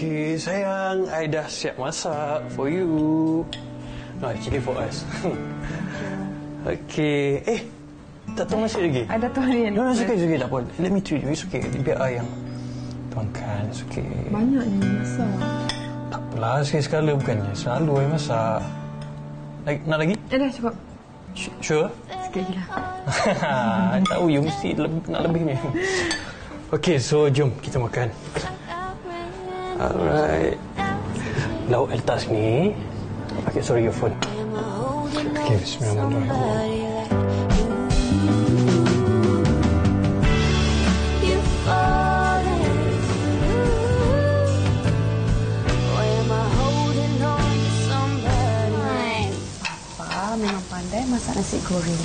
Okay, sayang. I dah siap masak for you. No, actually for us. Okay. Datuk masih lagi? Ada tu hari ni. No, it's okay. Tak apa. Let me treat you. It's okay. Biar I yang tuangkan. It's okay. Banyak ni masak. Tak apalah, sekali-sekala bukannya. Selalu I masak. Nak lagi? Dah cukup. Sure? Sikit lagi lah. Tahu you mesti nak lebih ni. Okay, so jom kita makan. Alright. Lauk I letak sini. Okay, sorry your phone. Okay, bismillahirrahmanirrahim. Memang pandai masak nasi goreng.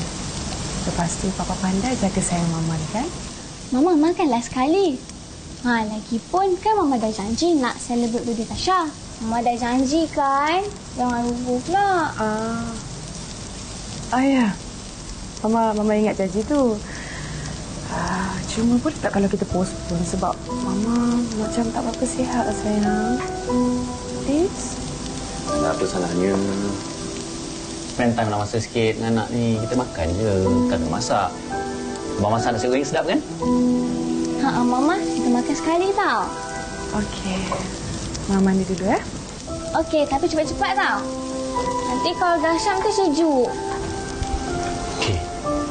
Lepas tu Papa pandai jaga sayang Mama kan? Mama makanlah sekali. Lagipun kan Mama dah janji nak celebrate birthday Tasha. Mama dah janji kan? Jangan lupa pula. Ya. Mama ingat janji tu. Cuma boleh tak kalau kita postpone sebab Mama macam tak berapa sihat sayang. Please? Tak apa salahnya. Spend time lah masa sikit dengan anak ni. Kita makan je, bukan masak. Abang masak nasi goreng sedap kan? Mama, kita makan sekali tau. Okey. Mama mandi dulu ya. Okey, tapi cepat-cepat tau. Nanti kalau dah syam ke sejuk. Okey.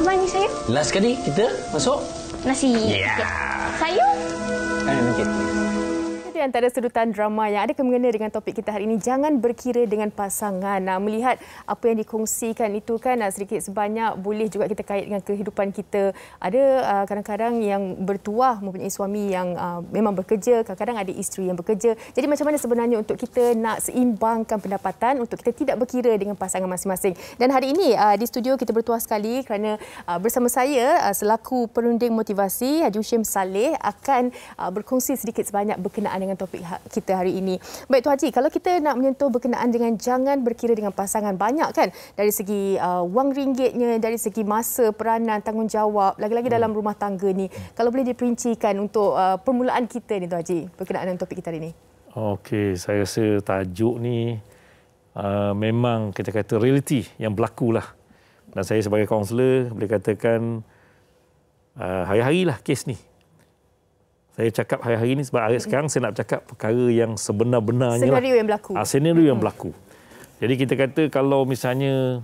Mandi sayang. Last sekali kita masuk. Nasi. Yeah. Sayur. Okey. Di antara sedutan drama yang ada kemengena dengan topik kita hari ini, jangan berkira dengan pasangan. Melihat apa yang dikongsikan itu kan sedikit sebanyak boleh juga kita kait dengan kehidupan kita. Ada kadang-kadang yang bertuah mempunyai suami yang memang bekerja, kadang-kadang ada isteri yang bekerja. Jadi macam mana sebenarnya untuk kita nak seimbangkan pendapatan untuk kita tidak berkira dengan pasangan masing-masing. Dan hari ini di studio kita bertuah sekali kerana bersama saya selaku perunding motivasi Haji Hushim Saleh akan berkongsi sedikit sebanyak berkenaan dengan topik kita hari ini. Baik Tuan Haji, kalau kita nak menyentuh berkenaan dengan jangan berkira dengan pasangan, banyak kan dari segi wang ringgitnya, dari segi masa, peranan, tanggungjawab, lagi-lagi dalam rumah tangga ni. Kalau boleh diperincikan untuk permulaan kita ni Tuan Haji berkenaan dengan topik kita hari ini. Okey, saya rasa tajuk ni memang kita kata realiti yang berlaku lah. Dan saya sebagai kaunselor boleh katakan hari-hari lah kes ni. Saya cakap hari-hari ni sebab hari sekarang saya nak cakap perkara yang sebenar-benarnya senario yang berlaku. Senario yang berlaku. Jadi kita kata kalau misalnya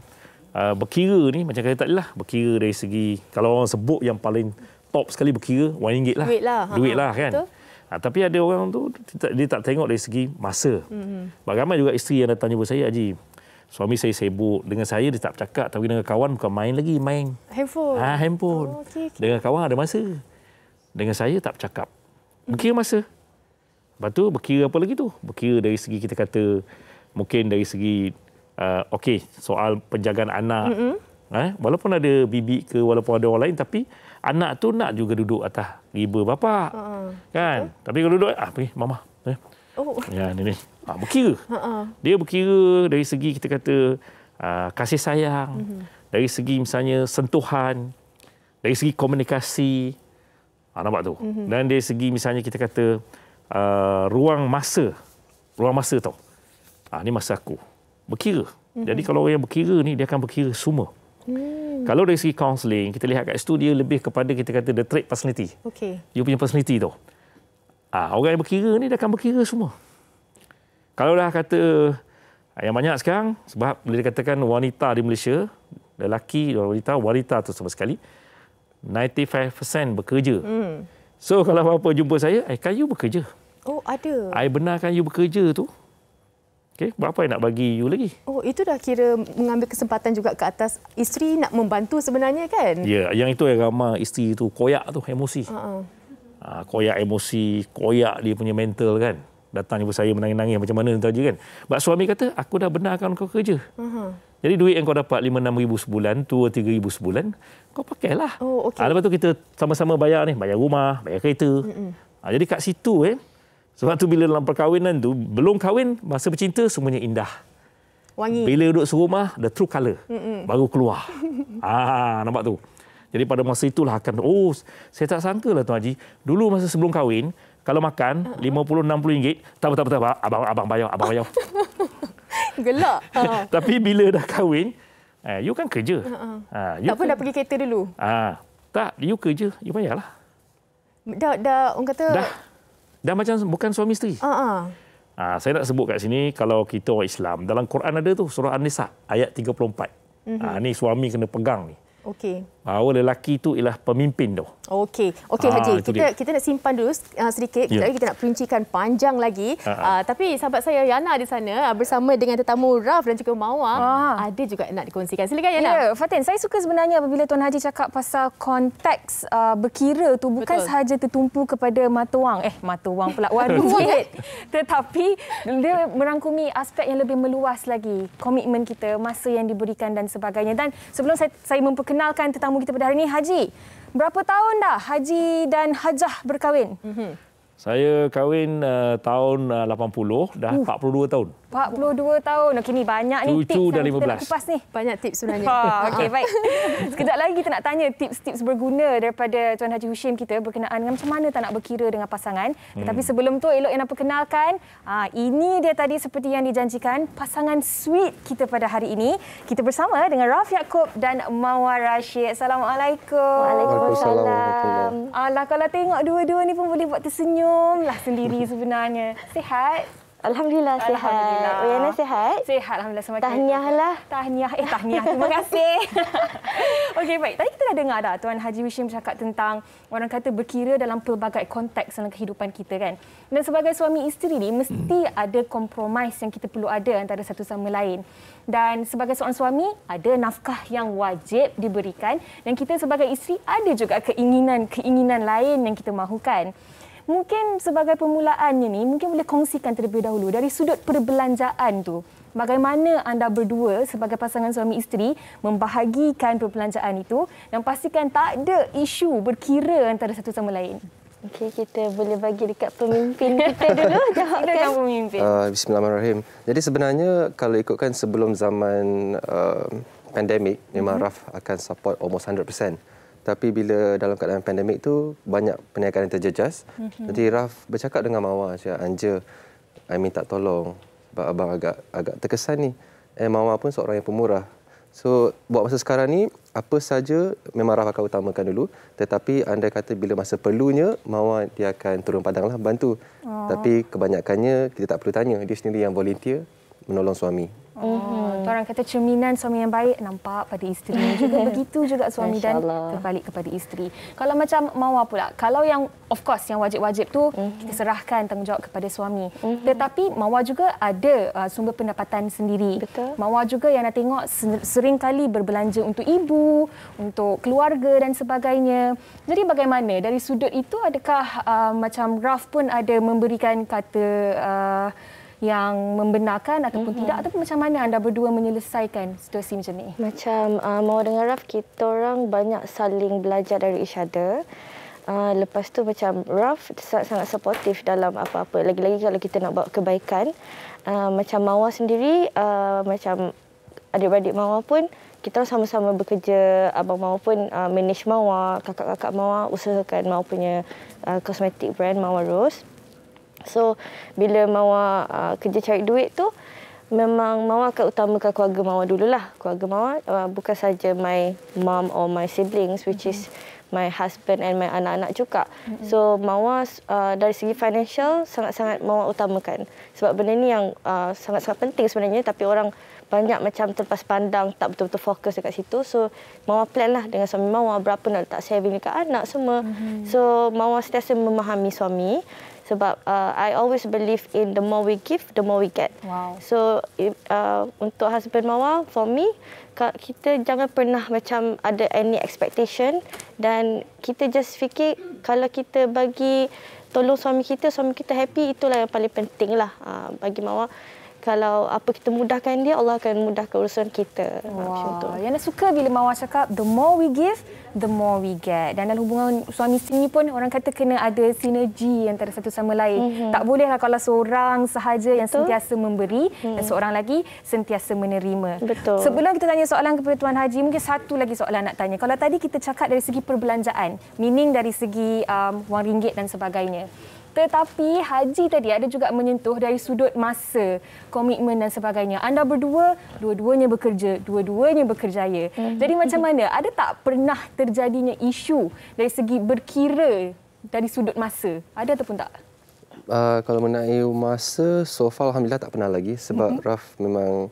berkira ni macam kata tadi lah, berkira dari segi kalau orang sebut yang paling top sekali berkira RM1 lah. Duit lah kan. Tapi ada orang tu dia tak tengok dari segi masa. Ramai juga isteri yang datang jumpa saya, Haji, suami saya sibuk, dengan saya dia tak bercakap, tapi dengan kawan bukan main lagi, main handphone. Handphone. Oh, okay. Dengan kawan ada masa. Dengan saya tak bercakap. Berkira masa. Lepas tu berkira apa lagi tu? Berkira dari segi kita kata mungkin dari segi okey, soal penjagaan anak. Walaupun ada bibi ke, walaupun ada orang lain, tapi anak tu nak juga duduk atas riba bapa. Kan? Tapi kalau duduk pergi mama. Ya ni. Berkira. Dia berkira dari segi kita kata kasih sayang, dari segi misalnya sentuhan, dari segi komunikasi. Nampak tu. Dan dari segi misalnya kita kata ruang masa tau. Ni masa aku. Berkira. Jadi kalau orang yang berkira ni, dia akan berkira semua. Kalau dari segi counselling, kita lihat kat situ dia lebih kepada kita kata the trait personality. Dia punya personality tu. Orang yang berkira ni dia akan berkira semua. Kalau dah kata yang banyak sekarang, sebab boleh dikatakan wanita di Malaysia, lelaki dan wanita tu sama sekali, 95% bekerja. So kalau apa-apa jumpa saya, kan you bekerja. Oh, ada. I benarkan you bekerja tu. Okey, berapa I nak bagi you lagi? Oh, itu dah kira mengambil kesempatan juga ke atas isteri nak membantu sebenarnya kan? Ya, yang itu yang ramai isteri tu koyak tu emosi. Koyak emosi, koyak dia punya mental kan. Datang jumpa saya menangis-nangis macam mana tu aja kan. Sebab suami kata, aku dah benarkan kau kerja. Jadi duit yang kau dapat RM5,000 sebulan, RM2,000-3,000 sebulan, kau pakailah. Lepas tu kita sama-sama bayar ni, bayar rumah, bayar kereta. Jadi kat situ sebab tu bila dalam perkahwinan tu, belum kahwin, masa bercinta semuanya indah. Wangi. Bila duduk serumah, the true colour baru keluar. Nampak tu. Jadi pada masa itulah akan, saya tak sangka lah Tuan Haji, dulu masa sebelum kahwin, kalau makan 50-60 ringgit, tak abang bayar. Gelak. Tapi bila dah kahwin, you kan kerja. Tak pun dah pergi kereta dulu. Tak, you kerja, you bayarlah. Dah orang kata Dah macam bukan suami isteri. Saya nak sebut kat sini, kalau kita orang Islam, dalam Quran ada tu surah An-Nisa ayat 34. Ni suami kena pegang ni. Okey. Bahawa lelaki itu ialah pemimpin tu. Okey, Haji. Kita nak simpan dulu sedikit. Kita nak perincikan panjang lagi. Tapi sahabat saya Yana di sana bersama dengan tetamu Raf dan juga Mawar ada juga nak dikongsikan. Silakan Yana. Ya, Fatin, saya suka sebenarnya apabila Tuan Haji cakap pasal konteks berkira tu bukan sahaja tertumpu kepada mata wang pula duit. Tetapi dia merangkumi aspek yang lebih meluas lagi. Komitmen kita, masa yang diberikan dan sebagainya. Dan sebelum saya memperkenalkan tetamu kita pada hari ini, Haji, berapa tahun dah Haji dan Hajah berkahwin? Saya kahwin tahun 80, dah 42 tahun. 42 tahun. Okey, ni banyak ni tips Cucu dah yang kita 15. nak kupas ni. Banyak tips sebenarnya. Okey, baik. Sekejap lagi kita nak tanya tips-tips berguna daripada Tuan Haji Hushim kita berkenaan dengan macam mana tak nak berkira dengan pasangan. Tetapi sebelum tu, elok yang nak perkenalkan, ini dia tadi seperti yang dijanjikan, pasangan sweet kita pada hari ini. Kita bersama dengan Raf Yaakob dan Mawar Rashid. Assalamualaikum. Waalaikumsalam. Alah, kalau tengok dua-dua ni pun boleh buat tersenyum lah sendiri sebenarnya. Sihat? Alhamdulillah sihat. Uyana sihat? Sihat, alhamdulillah. Semakin Tahniahlah. Tahniah. Terima kasih. Okey, baik. Tadi kita dah dengar dah Tuan Haji Hushim bercakap tentang orang kata berkira dalam pelbagai konteks dalam kehidupan kita kan. Dan sebagai suami isteri ni mesti ada kompromis yang kita perlu ada antara satu sama lain. Dan sebagai seorang suami ada nafkah yang wajib diberikan dan kita sebagai isteri ada juga keinginan lain yang kita mahukan. Mungkin sebagai permulaannya ni, mungkin boleh kongsikan terlebih dahulu dari sudut perbelanjaan tu. Bagaimana anda berdua sebagai pasangan suami isteri membahagikan perbelanjaan itu dan pastikan tak ada isu berkira antara satu sama lain. Okey, kita boleh bagi dekat pemimpin kita dulu jawabkan. Pemimpin. Bismillahirrahmanirrahim. Jadi sebenarnya kalau ikutkan sebelum zaman pandemik, memang Raf akan support almost 100%. Tapi bila dalam keadaan pandemik tu banyak perniagaan yang terjejas. Jadi Raf bercakap dengan Mawar, cakap, Anja, I minta tolong. Sebab abang agak terkesan ni. Mawar pun seorang yang pemurah. So buat masa sekarang ni, apa saja memang Raf akan utamakan dulu. Tetapi andai kata bila masa perlunya, Mawar dia akan turun padang lah, bantu. Tapi kebanyakannya kita tak perlu tanya. Dia sendiri yang volunteer menolong suami. Orang kata cerminan suami yang baik nampak pada isteri. Juga begitu juga suami dan terbalik kepada isteri. Kalau macam Mawar pula, kalau yang of course yang wajib-wajib tu kita serahkan tanggungjawab kepada suami. Tetapi Mawar juga ada sumber pendapatan sendiri. Betul. Mawar juga yang nak tengok sering kali berbelanja untuk ibu, untuk keluarga dan sebagainya. Jadi bagaimana dari sudut itu, adakah macam Raf pun ada memberikan kata yang membenarkan ataupun tidak, ataupun macam mana anda berdua menyelesaikan situasi macam ni? Macam Mawar dengan Raf, kita orang banyak saling belajar dari each other. Lepas tu macam Raf sangat supportive dalam apa-apa. Lagi-lagi kalau kita nak buat kebaikan. Macam Mawar sendiri, macam adik-beradik Mawar pun, kita sama-sama bekerja. Abang Mawar pun manage Mawar, kakak-kakak Mawar usahakan Mawar punya kosmetik brand Mawar Rose. So, bila Mawar kerja cari duit tu, memang Mawar akan utamakan keluarga Mawar dululah. Keluarga Mawar bukan saja my mom or my siblings, which is my husband and my anak-anak juga. So, Mawar dari segi financial sangat-sangat Mawar utamakan. Sebab benda ni yang sangat-sangat penting sebenarnya, tapi orang banyak macam terlepas pandang, tak betul-betul fokus dekat situ. So, Mawar plan lah dengan suami Mawar berapa nak letak saving dekat anak semua. So, Mawar sentiasa memahami suami. Sebab I always believe in the more we give, the more we get. Wow. So, untuk husband Mawar, for me, kita jangan pernah macam ada any expectation. Dan kita just fikir kalau kita bagi tolong suami kita happy, itulah yang paling penting lah bagi Mawar. Kalau apa kita mudahkan dia, Allah akan mudahkan urusan kita. Wow. Yang suka bila Mawar cakap, the more we give, the more we get. Dan dalam hubungan suami isteri ni pun orang kata kena ada sinergi antara satu sama lain. Tak bolehlah kalau seorang sahaja yang sentiasa memberi dan seorang lagi sentiasa menerima. Betul. Sebelum kita tanya soalan kepada Tuan Haji, mungkin satu lagi soalan nak tanya. Kalau tadi kita cakap dari segi perbelanjaan, meaning dari segi wang ringgit dan sebagainya. Tetapi Haji tadi ada juga menyentuh dari sudut masa, komitmen dan sebagainya. Anda berdua, dua-duanya bekerja, dua-duanya berkerjaya. Jadi macam mana? Ada tak pernah terjadinya isu dari segi berkira dari sudut masa? Ada ataupun tak? Kalau mengenai masa, so far Alhamdulillah tak pernah lagi. Sebab Raf memang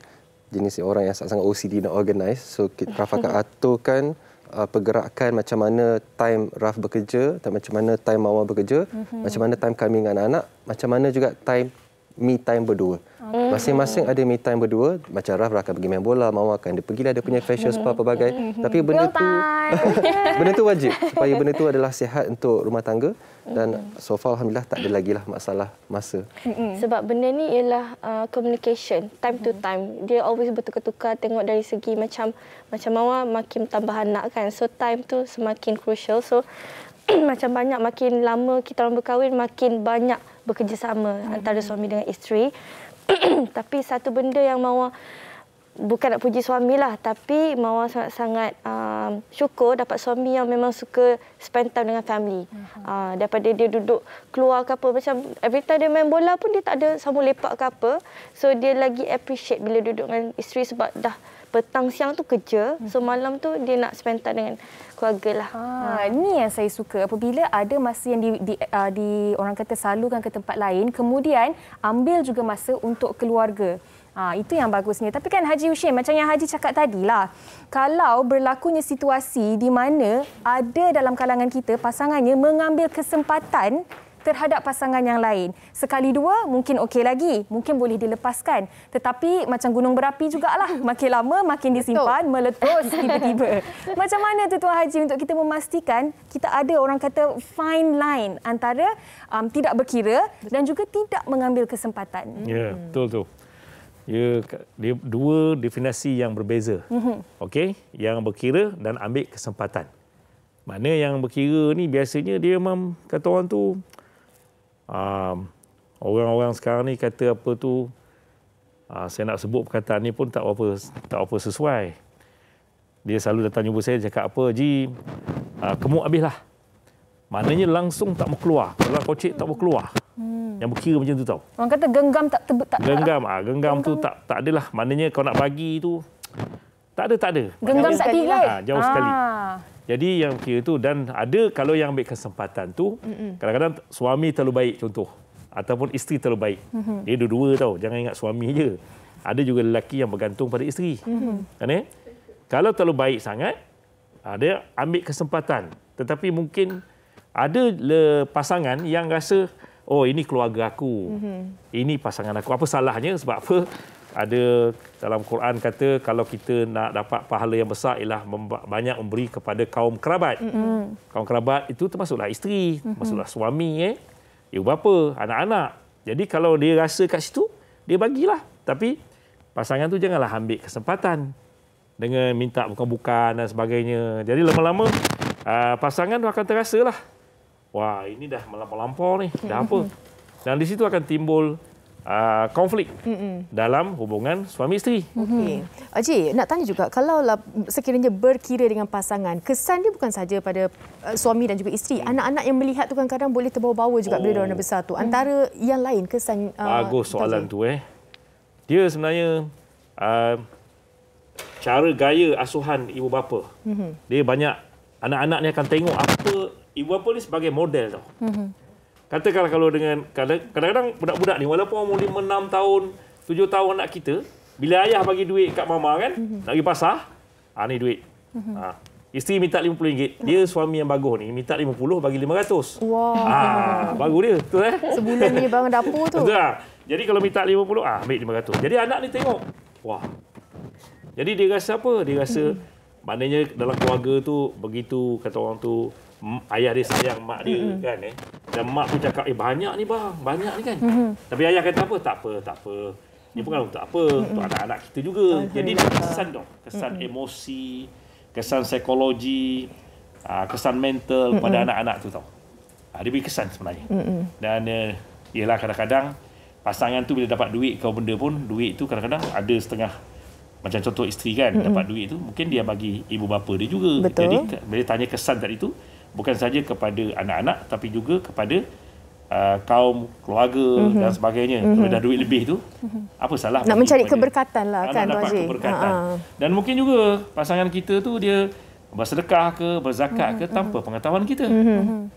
jenis orang yang sangat OCD dan organize. So Raf akan aturkan pergerakan macam mana time Raf bekerja, macam mana time Mawar bekerja, macam mana time kami dengan anak-anak, macam mana juga time me time berdua. Masing-masing ada me time berdua. Macam Raf akan pergi main bola, Mawar akan dia pergilah dia punya facial spa pelbagai. Tapi benda tu wajib supaya benda tu adalah sihat untuk rumah tangga. Dan so far Alhamdulillah tak ada lagi lah masalah masa. Sebab benda ni ialah communication, time to time. Dia always bertukar-tukar, tengok dari segi macam Mawar makin tambah anak kan. So time tu semakin crucial. So macam banyak, makin lama kita orang berkahwin, makin banyak bekerjasama antara suami dengan isteri. Tapi satu benda yang Mawar, bukan nak puji suami lah, tapi Mawar sangat-sangat syukur dapat suami yang memang suka spend time dengan family. Daripada dia duduk keluar ke apa, macam every time dia main bola pun dia tak ada sambung lepak ke apa. So dia lagi appreciate bila duduk dengan isteri sebab dah petang siang tu kerja, so malam tu dia nak spend time dengan keluarga lah. Ini yang saya suka, apabila ada masa yang orang kata salurkan ke tempat lain, kemudian ambil juga masa untuk keluarga. Itu yang bagusnya. Tapi kan Haji Hushim, macam yang Haji cakap tadilah, kalau berlakunya situasi di mana ada dalam kalangan kita pasangannya mengambil kesempatan terhadap pasangan yang lain. Sekali dua mungkin okey lagi, mungkin boleh dilepaskan. Tetapi macam gunung berapi jugalah, makin lama makin disimpan, meletus tiba-tiba. Macam mana tu Tuan Haji untuk kita memastikan kita ada orang kata fine line antara tidak berkira dan juga tidak mengambil kesempatan? Ya, betul tu. Dia dua definisi yang berbeza. Okey, yang berkira dan ambil kesempatan. Mana yang berkira ni biasanya dia memang kata orang tu orang-orang sekarang ni kata apa tu, saya nak sebut perkataan ni pun tak apa sesuai. Dia selalu datang jumpa saya cakap apa, Ji, kemuk habislah. Maknanya langsung tak mau keluar. Kalau kocek tak mau keluar. Yang berkira macam tu tau. Orang kata genggam tak genggam tu tak adalah. Maknanya kau nak bagi tu tak ada. Genggam tak tinggal. Jauh sekali. Jadi yang kira tu, dan ada kalau yang ambil kesempatan tu, kadang-kadang suami terlalu baik contoh, ataupun isteri terlalu baik. Dia dua-dua tau, jangan ingat suami je. Ada juga lelaki yang bergantung pada isteri. Kan? Kalau terlalu baik sangat, dia ambil kesempatan. Tetapi mungkin ada pasangan yang rasa, oh ini keluarga aku, ini pasangan aku. Apa salahnya? Sebab apa? Ada dalam Quran kata kalau kita nak dapat pahala yang besar ialah banyak memberi kepada kaum kerabat. Kaum kerabat itu termasuklah isteri, termasuklah suami, ibu bapa, anak-anak. Jadi kalau dia rasa kat situ, dia bagilah. Tapi pasangan tu janganlah ambil kesempatan dengan minta bukan-bukan dan sebagainya. Jadi lama-lama pasangan tu akan terasalah, wah ini dah melampau-lampau ni, dah apa. Dan di situ akan timbul konflik dalam hubungan suami isteri. Okey. Haji, nak tanya juga, kalau sekiranya berkira dengan pasangan, kesan dia bukan saja pada suami dan juga isteri. Anak-anak yang melihat tu kadang-kadang boleh terbawa-bawa juga bila diorang dah besar tu. Antara yang lain kesan... Bagus soalan tu. Dia sebenarnya cara gaya asuhan ibu bapa. Dia banyak, anak-anak ni akan tengok apa ibu bapa ni sebagai model tau. Katakanlah kalau dengan kadang-kadang budak-budak ni walaupun umur 5, 6 tahun, 7 tahun anak kita, bila ayah bagi duit kat mama kan, nak pergi pasar, ni duit. Isteri minta RM50, dia suami yang bagus ni minta 50 bagi 500. Wah. Bagus dia, betul Sebulan punya barang dapur tu. Betul lah. Jadi kalau minta 50, ambil 500. Jadi anak ni tengok, wah. Jadi dia rasa apa? Dia rasa maknanya dalam keluarga tu begitu, kata orang tu, ayah dia sayang mak dia kan. Dan mak pun cakap, banyak ni bang, banyak ni kan. Tapi ayah kata apa? Tak apa. Ni bukan untuk apa, untuk anak-anak kita juga. Jadi dia kesan dong, kesan emosi, kesan psikologi, kesan mental pada anak-anak tu tau. Dia beri kesan sebenarnya. Dan ialah kadang-kadang pasangan tu bila dapat duit kau benda pun, duit tu kadang-kadang ada setengah, macam contoh isteri kan, dapat duit tu mungkin dia bagi ibu bapa dia juga. Betul. Jadi bila tanya kesan tadi tu, bukan saja kepada anak-anak tapi juga kepada kaum, keluarga dan sebagainya. Kalau dah duit lebih tu, apa salah? Nak mencari keberkatan lah kan, nak Tuan dapat Haji. keberkatan. Dan mungkin juga pasangan kita tu dia bersedekah ke, berzakat ke tanpa pengetahuan kita.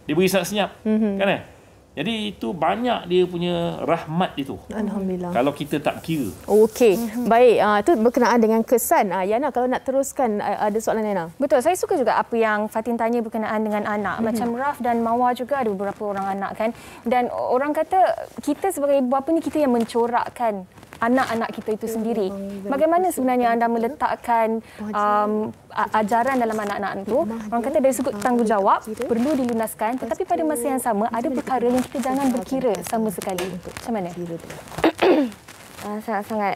Dia beri senyap, kan? Jadi itu banyak dia punya rahmat itu. Alhamdulillah. Kalau kita tak kira. Okey, baik. Itu berkenaan dengan kesan. Yana, kalau nak teruskan, ada soalan Yana? Betul, saya suka juga apa yang Fatin tanya berkenaan dengan anak. Macam Raf dan Mawar juga ada beberapa orang anak kan. Dan orang kata kita sebagai ibu bapa ni kita yang mencorakkan anak-anak kita itu sendiri. Bagaimana sebenarnya anda meletakkan ajaran dalam anak-anak itu? Orang kata dari sudut tanggungjawab perlu dilunaskan, tetapi pada masa yang sama ada perkara yang kita jangan berkira sama sekali. Macam mana? Sangat-sangat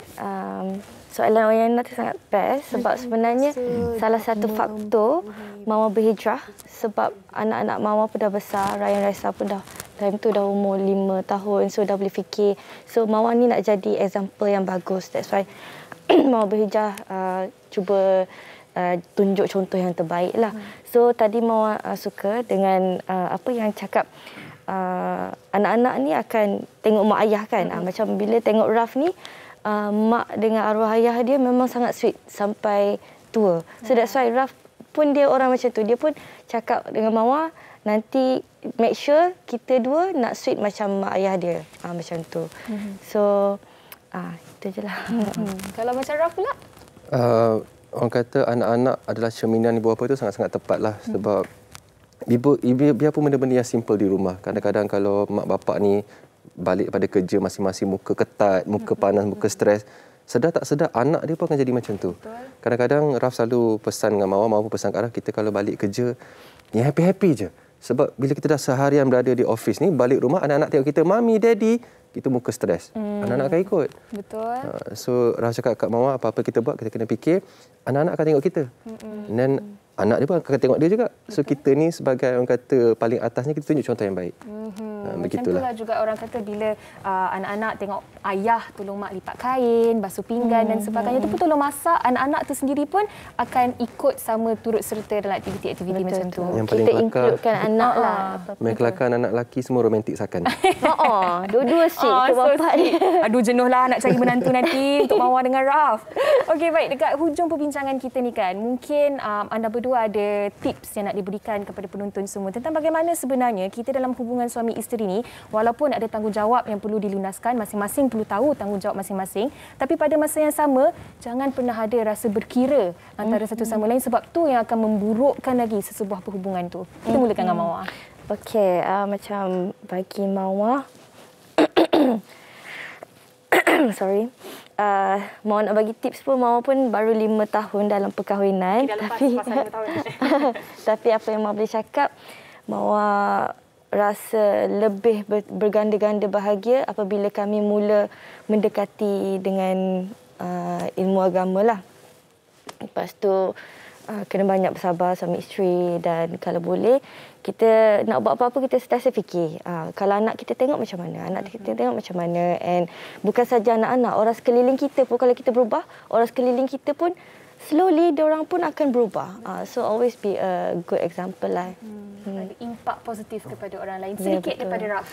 soalan Yana tu sangat best sebab sebenarnya salah satu faktor Mawar berhijrah sebab anak-anak Mawar pun dah besar, Ryan Raisa pun dah time tu dah umur 5 tahun, so dah boleh fikir. So Mawar ni nak jadi example yang bagus. That's why Mawar berhijrah cuba tunjuk contoh yang terbaik lah. So tadi Mawar suka dengan apa yang cakap anak-anak ni akan tengok mak ayah kan. Macam bila tengok Raf ni, mak dengan arwah ayah dia memang sangat sweet sampai tua. So that's why Raf pun dia orang macam tu. Dia pun cakap dengan Mawar, nanti make sure kita dua nak sweet macam mak ayah dia. Macam tu. So, itu je lah. Kalau macam Raf pula? Orang kata anak-anak adalah cerminan ibu bapa itu sangat-sangat tepat lah. Sebab biarpun benda-benda yang simple di rumah. Kadang-kadang kalau mak bapak ni balik pada kerja masing-masing muka ketat, muka panas, muka stres, sedar tak sedar anak dia pun akan jadi macam tu. Kadang-kadang Raf selalu pesan dengan Mawar pun pesan kat Raf, kita kalau balik kerja, ni happy-happy je. Sebab bila kita dah seharian berada di office ni, balik rumah anak-anak tengok kita, Mami, Daddy, kita muka stres. Anak-anak akan ikut. Betul. So Raf cakap kat Mawar, apa-apa kita buat, kita kena fikir, anak-anak akan tengok kita. Dan anak dia pun akan tengok dia juga. So kita ni sebagai orang kata paling atasnya, kita tunjuk contoh yang baik. Macam itulah juga orang kata bila anak-anak tengok ayah tolong mak lipat kain, basuh pinggan dan sebagainya, tu pun tolong masak, anak-anak tu sendiri pun akan ikut sama turut serta dalam aktiviti-aktiviti macam tu. Yang paling kita includekan anak lah. Main kelakar anak lelaki semua romantik sakan. Dua-dua sweet ke bapak dia. Aduh, jenuh lah nak cari menantu nanti untuk Mawar dengan Raf. Okey, baik. Dekat hujung perbincangan kita ni kan, mungkin anda berdua ada tips yang nak diberikan kepada penonton semua tentang bagaimana sebenarnya kita dalam hubungan suami isteri ni, walaupun ada tanggungjawab yang perlu dilunaskan, masing-masing perlu tahu tanggungjawab masing-masing, tapi pada masa yang sama, jangan pernah ada rasa berkira antara satu sama lain sebab tu yang akan memburukkan lagi sesebuah perhubungan tu. Kita mulakan dengan Mawar. Okey, macam bagi Mawar, sorry. Mau nak bagi tips pun, Mawar pun baru 5 tahun dalam perkahwinan. Tapi apa yang Mawar boleh cakap, Mawar rasa lebih berganda-ganda bahagia apabila kami mula mendekati dengan ilmu agama lah. Lepas tu kena banyak bersabar suami isteri, dan kalau boleh kita nak buat apa-apa kita sentiasa fikir kalau anak kita tengok macam mana, anak kita tengok macam mana. And bukan saja anak-anak, orang sekeliling kita pun, kalau kita berubah, orang sekeliling kita pun slowly diorang pun akan berubah. So always be a good example lah. Impak positif kepada orang lain. Sedikit daripada Raf.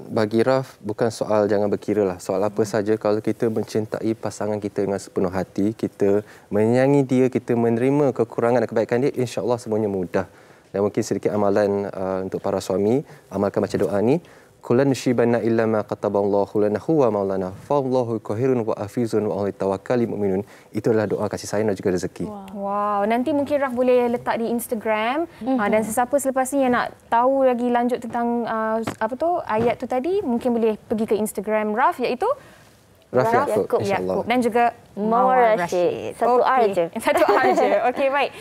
Bagi Raf, bukan soal jangan berkira lah. Soal apa saja, kalau kita mencintai pasangan kita dengan sepenuh hati, kita menyayangi dia, kita menerima kekurangan dan kebaikan dia, insya-Allah semuanya mudah. Dan mungkin sedikit amalan untuk para suami, amalkan baca doa ni. Kulan syibana illa ma kataballahu lana huwa maulana fallahu qahirun wa afizun wa alaihi tawakkalul mu'minun. Itu adalah doa kasih sayang dan juga rezeki. Wow, nanti mungkin Raf boleh letak di Instagram dan sesiapa selepas ni yang nak tahu lagi lanjut tentang ayat tu tadi, mungkin boleh pergi ke Instagram Raf, iaitu Raf Yaakob, insya-Allah. Dan juga Mawar Rashid. Satu R je. Satu R je. Okey, baik.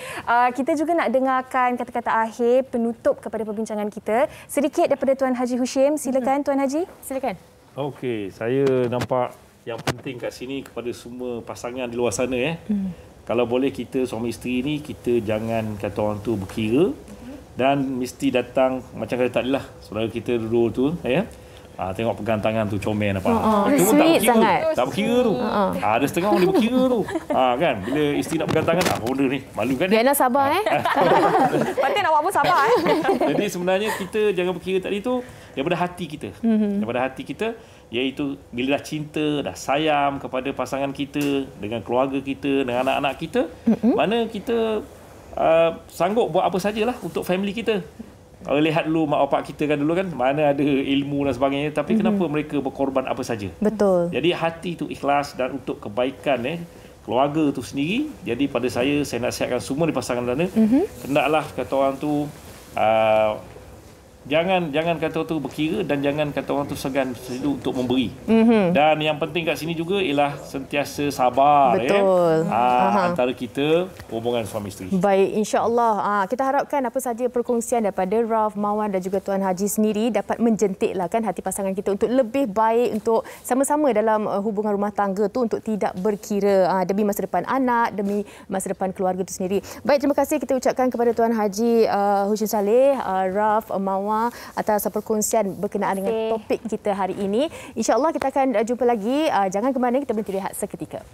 Kita juga nak dengarkan kata-kata akhir penutup kepada perbincangan kita. Sedikit daripada Tuan Haji Hushim. Silakan Tuan Haji. Silakan. Okey, saya nampak yang penting kat sini kepada semua pasangan di luar sana Kalau boleh kita suami isteri ni, kita jangan kata orang tu berkira dan mesti datang macam kata tadi lah, saudara kita dulu tu Tengok pegang tangan tu comel apa. Itu pun Sweet sangat. Tak berkira tu. Ada setengah orang dia berkira tu. Kan bila isteri nak pegang tangan, benda ni malu kan. Diana sabar Patin awak pun sabar. Jadi sebenarnya kita jangan berkira tadi tu daripada hati kita. Daripada hati kita, iaitu bila dah cinta, dah sayang kepada pasangan kita, dengan keluarga kita, dengan anak-anak kita, mana kita sanggup buat apa sajalah untuk family kita. Kalau lihat dulu mak bapak kita kan dulu kan mana ada ilmu dan sebagainya, tapi kenapa mereka berkorban apa saja. Betul. Jadi hati tu ikhlas dan untuk kebaikan keluarga tu sendiri. Jadi pada saya nasihatkan semua di pasangan sana, hendaklah kata orang tu jangan kata tu berkira dan jangan kata orang tu segan untuk memberi. Dan yang penting kat sini juga ialah sentiasa sabar. Betul. Antara kita hubungan suami isteri. Baik, insya-Allah kita harapkan apa saja perkongsian daripada Ralph, Mawan dan juga Tuan Haji sendiri dapat menjentikkan hati pasangan kita untuk lebih baik, untuk sama-sama dalam hubungan rumah tangga tu untuk tidak berkira demi masa depan anak, demi masa depan keluarga itu sendiri. Baik, terima kasih kita ucapkan kepada Tuan Haji Husin Saleh, Ralph, Mawan atas perkongsian berkenaan dengan topik kita hari ini. InsyaAllah kita akan jumpa lagi. Jangan ke mana, kita berhenti rehat seketika.